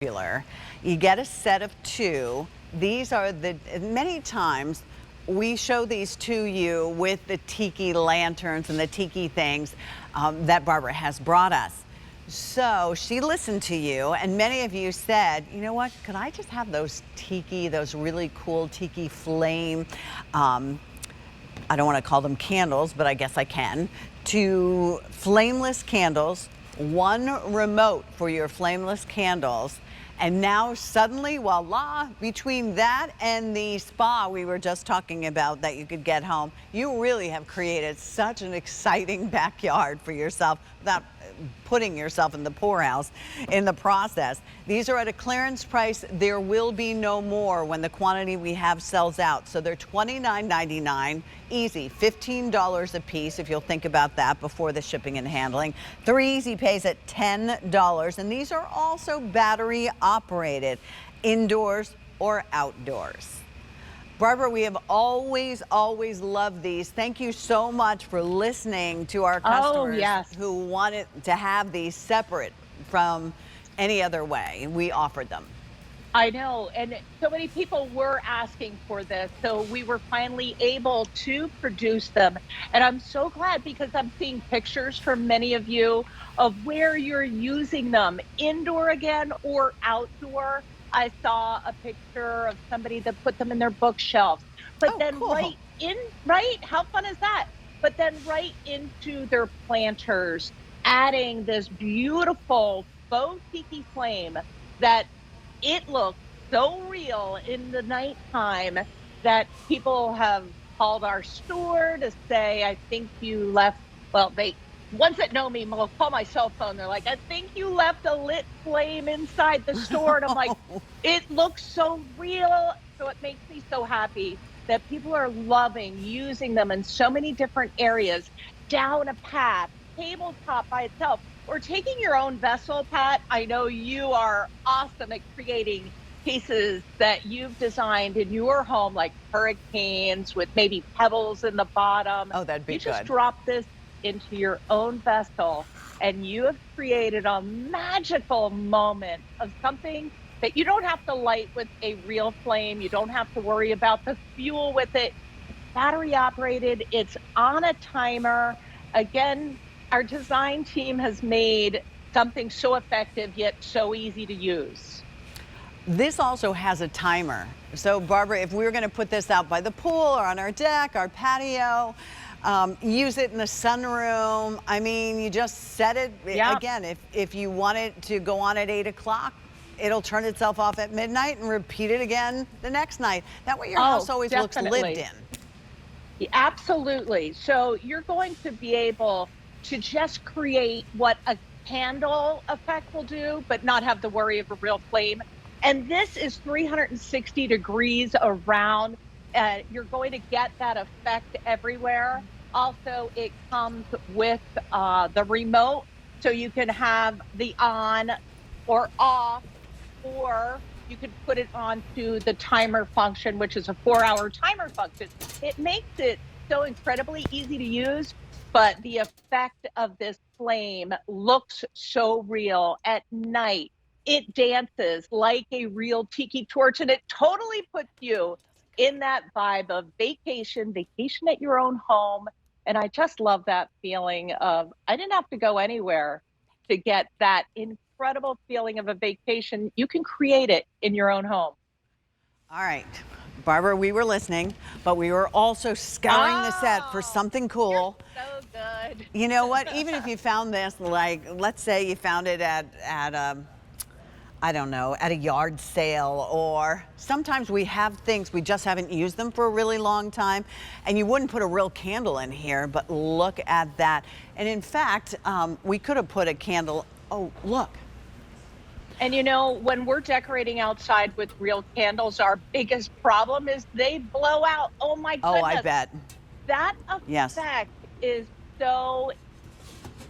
popular. You get a set of two. These are many times we show these to you with the tiki lanterns and the tiki things that Barbara has brought us. So she listened to you, and many of you said, you know what, could I just have those tiki, those really cool tiki flame, I don't want to call them candles, but I guess I can, to flameless candles, one remote for your flameless candles. And now suddenly, voila, between that and the spa we were just talking about that you could get home, you really have created such an exciting backyard for yourself without putting yourself in the poorhouse in the process. These are at a clearance price. There will be no more when the quantity we have sells out. So they're $29.99, easy, $15 a piece if you'll think about that before the shipping and handling. 3 easy pays at $10, and these are also battery operated, indoors or outdoors. Barbara, we have always loved these. Thank you so much for listening to our customers who wanted to have these separate from any other way. We offered them. I know, and so many people were asking for this, so we were finally able to produce them. And I'm so glad because I'm seeing pictures from many of you of where you're using them, indoor again or outdoor. I saw a picture of somebody that put them in their bookshelves, but then cool. right? How fun is that? But then right into their planters, adding this beautiful faux tiki flame that it looks so real in the nighttime that people have called our store to say, I think you left, well, ones that know me will call my cell phone. They're like, I think you left a lit flame inside the store. And I'm like, it looks so real. So it makes me so happy that people are loving using them in so many different areas, down a path, tabletop by itself, or taking your own vessel, Pat. I know you are awesome at creating pieces that you've designed in your home, like hurricanes with maybe pebbles in the bottom. Oh, that'd be good. You just good. drop this into your own vessel, and you have created a magical moment of something that you don't have to light with a real flame. You don't have to worry about the fuel with it. It's battery operated. It's on a timer. Again, our design team has made something so effective yet so easy to use. This also has a timer. So Barbara, if we were going to put this out by the pool or on our deck, our patio, use it in the sunroom. I mean, you just set it. Again, if you want it to go on at 8 o'clock, it'll turn itself off at midnight and repeat it again the next night. That way your house always looks lived in. Absolutely. So you're going to be able to just create what a candle effect will do, but not have the worry of a real flame. And this is 360 degrees around. You're going to get that effect everywhere. Also, it comes with the remote, so you can have the on or off, or you could put it onto the timer function, which is a 4-hour timer function. It makes it so incredibly easy to use, but the effect of this flame looks so real at night. It dances like a real tiki torch, and it totally puts you in that vibe of vacation at your own home. And I just love that feeling of, I didn't have to go anywhere to get that incredible feeling of a vacation. You can create it in your own home. All right, Barbara, we were listening, but we were also scouring the set for something cool. You're so good. You know what? Even if you found this, like, let's say you found it at I don't know, at a yard sale, or sometimes we have things, we just haven't used them for a really long time, and you wouldn't put a real candle in here, but look at that. And in fact, we could have put a candle, oh, look. And you know, when we're decorating outside with real candles, our biggest problem is they blow out. Oh my goodness. Oh, I bet. That effect is so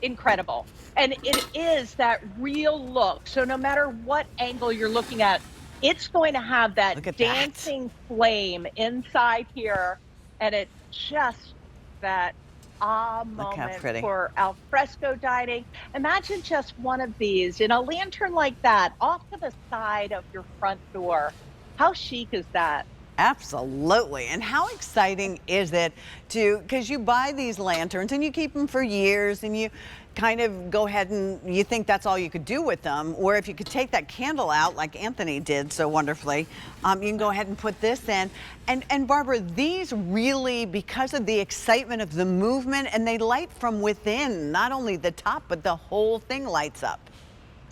incredible. And it is that real look. So no matter what angle you're looking at, it's going to have that dancing flame inside here. And it's just that ah Look how moment pretty. for al fresco dining. Imagine just one of these in a lantern like that off to the side of your front door. How chic is that? Absolutely. And how exciting is it because you buy these lanterns and you keep them for years and you kind of go ahead and you think that's all you could do with them. Or if you could take that candle out like Anthony did so wonderfully, you can go ahead and put this in. And Barbara, these really, because of the excitement of the movement, and they light from within, not only the top, but the whole thing lights up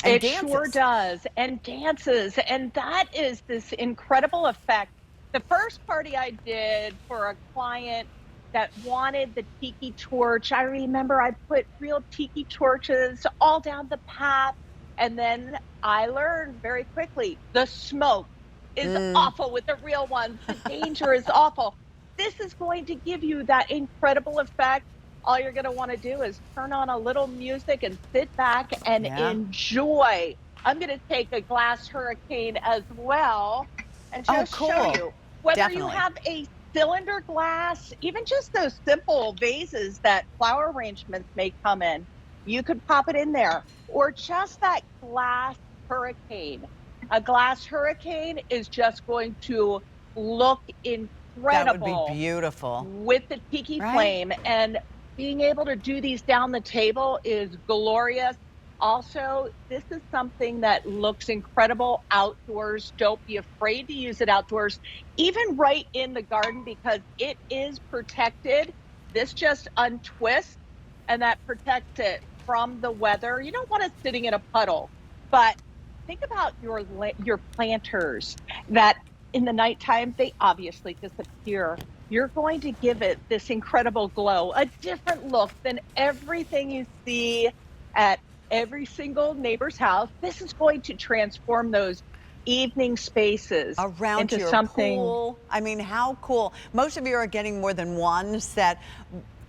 and It sure dances. does, and dances, and that is this incredible effect. The first party I did for a client that wanted the tiki torch, I remember I put real tiki torches all down the path, and then I learned very quickly the smoke is Mm. awful with the real ones. The danger is awful. This is going to give you that incredible effect. All you're going to want to do is turn on a little music and sit back and Yeah. enjoy. I'm going to take a glass hurricane as well and Oh, just show cool. you whether you Definitely. have a cylinder glass, even just those simple vases that flower arrangements may come in, you could pop it in there, or just that glass hurricane. A glass hurricane is just going to look That would be incredible beautiful, with the tiki right? flame, and being able to do these down the table is glorious. Also, this is something that looks incredible outdoors. Don't be afraid to use it outdoors, even right in the garden, because it is protected. This just untwists and that protects it from the weather. You don't want it sitting in a puddle, but think about your planters that in the nighttime they obviously disappear. You're going to give it this incredible glow, a different look than everything you see at every single neighbor's house. This is going to transform those evening spaces Around into your something. pool. I mean, how cool. Most of you are getting more than one set.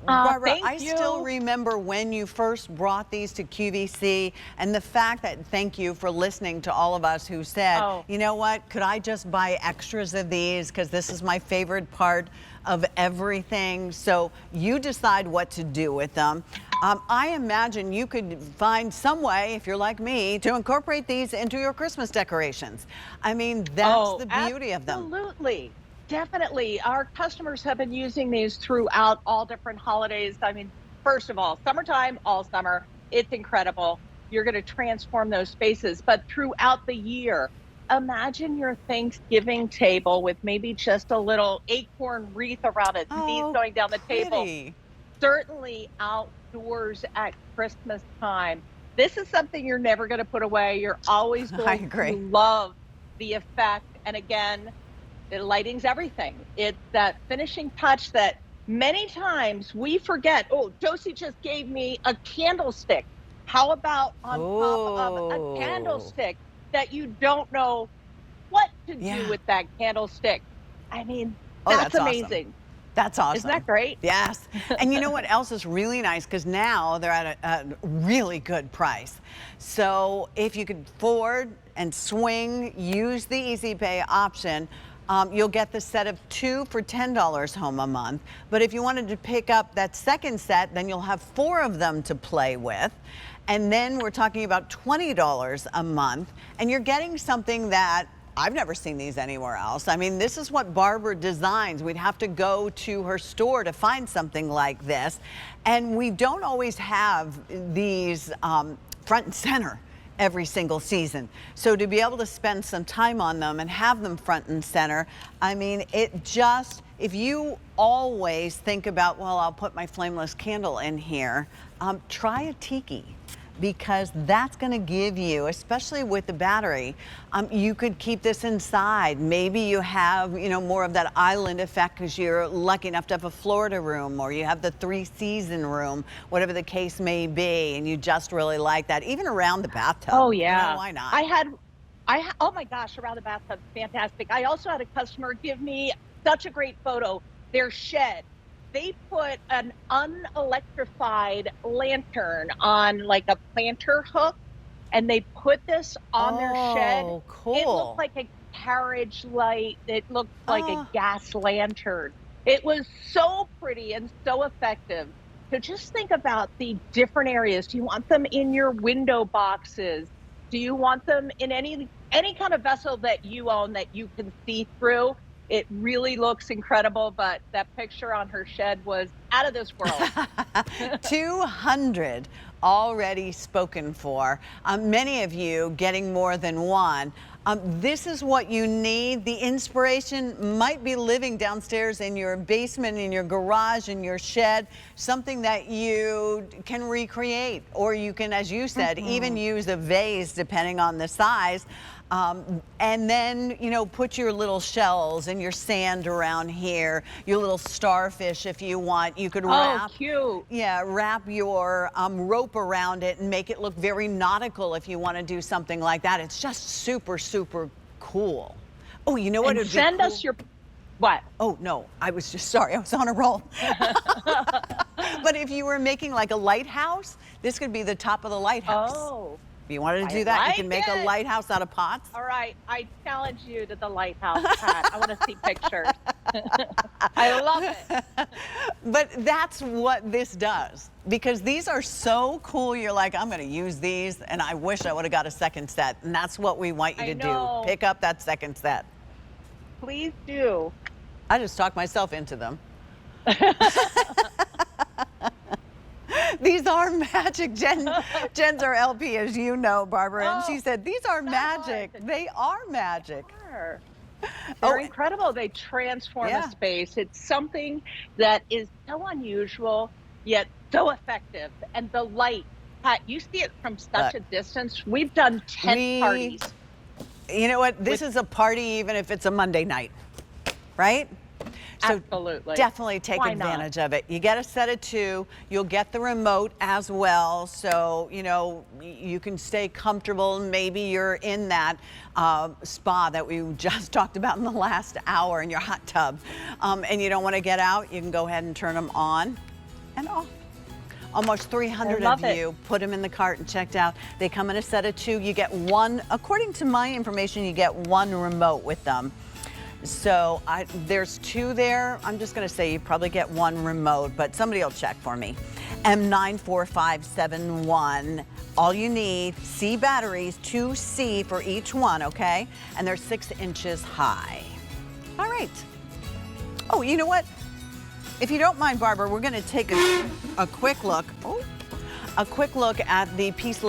Barbara, Thank I still you. remember when you first brought these to QVC and the fact that, thank you for listening to all of us who said, Oh, you know what, could I just buy extras of these because this is my favorite part of everything. So you decide what to do with them. I imagine you could find some way, if you're like me, to incorporate these into your Christmas decorations. I mean, that's oh, the beauty of them. absolutely. Definitely. Our customers have been using these throughout all different holidays. I mean, first of all, summertime, all summer, it's incredible. You're going to transform those spaces, but throughout the year, imagine your Thanksgiving table with maybe just a little acorn wreath around it, and these Oh, going down the table. pretty. Certainly outdoors at Christmas time. This is something you're never going to put away. You're always I going to agree. love the effect. And again, the lighting's everything. It's that finishing touch that many times we forget. Oh, Josie just gave me a candlestick. How about on top of a Oh, candlestick that you don't know what to do yeah. with that candlestick? I mean, Oh, that's that's awesome. amazing. That's Isn't that awesome. great? Yes. And you know what else is really nice? Because now they're at a really good price. So if you could afford and swing, use the Easy Pay option. You'll get the set of two for $10 home a month. But if you wanted to pick up that second set, then you'll have four of them to play with. And then we're talking about $20 a month. And you're getting something that I've never seen these anywhere else. I mean, this is what Barbara designs. We'd have to go to her store to find something like this. And we don't always have these front and center every single season. So to be able to spend some time on them and have them front and center, I mean, it just, if you always think about, well, I'll put my flameless candle in here, try a tiki, because that's going to give you, especially with the battery, you could keep this inside. Maybe you have, you know, more of that island effect because you're lucky enough to have a Florida room, or you have the 3-season room, whatever the case may be, and you just really like that, even around the bathtub. Oh You know, yeah. why not? I had oh my gosh, around the bathtub, fantastic. I also had a customer give me such a great photo. Their shed. They put an unelectrified lantern on like a planter hook, and they put this on their shed. Oh, It looked cool. like a carriage light. It looked like a Oh, gas lantern. It was so pretty and so effective. So just think about the different areas. Do you want them in your window boxes? Do you want them in any kind of vessel that you own that you can see through? It really looks incredible, but that picture on her shed was out of this world. 200 already spoken for. Many of you getting more than one. This is what you need. The inspiration might be living downstairs in your basement, in your garage, in your shed, something that you can recreate, or you can, as you said, even use a vase depending on the size. And then, you know, put your little shells and your sand around here, your little starfish if you want. You could wrap, Cute. yeah, wrap your rope around it and make it look very nautical if you want to do something like that. It's just super, super cool. Oh, you know what? And It'd be send cool? us your what? Oh, no, I was just sorry. I was on a roll. But if you were making like a lighthouse, this could be the top of the lighthouse. Oh. If you wanted to do I that, you like can make a it. lighthouse out of pots. All right, I challenge you to the lighthouse, Pat. I want to see pictures. I love it. But that's what this does, because these are so cool. You're like, I'm going to use these, and I wish I would have got a second set. And that's what we want you to do. Pick up that second set. Please do. I just talked myself into them. These are magic. Jen's our LP, as you know, Barbara, and she said, these are magic. They are magic. They're incredible. They transform a space. It's something that is so unusual, yet so effective. And the light, Pat, you see it from such a distance. We've done tent parties. You know what? This is a party even if it's a Monday night, right? So absolutely. Definitely take advantage of it. You get a set of 2. You'll get the remote as well. So, you know, you can stay comfortable. Maybe you're in that spa that we just talked about in the last hour in your hot tub. And you don't want to get out. You can go ahead and turn them on and off. Almost 300 of you put them in the cart and checked out. They come in a set of 2. You get one, according to my information, you get one remote with them. So there's 2 there. I'm just going to say you probably get one remote, but somebody will check for me. M94571. All you need, C batteries, 2C for each one, okay? And they're 6 inches high. All right. Oh, you know what? If you don't mind, Barbara, we're going to take a quick look. A quick look at the piece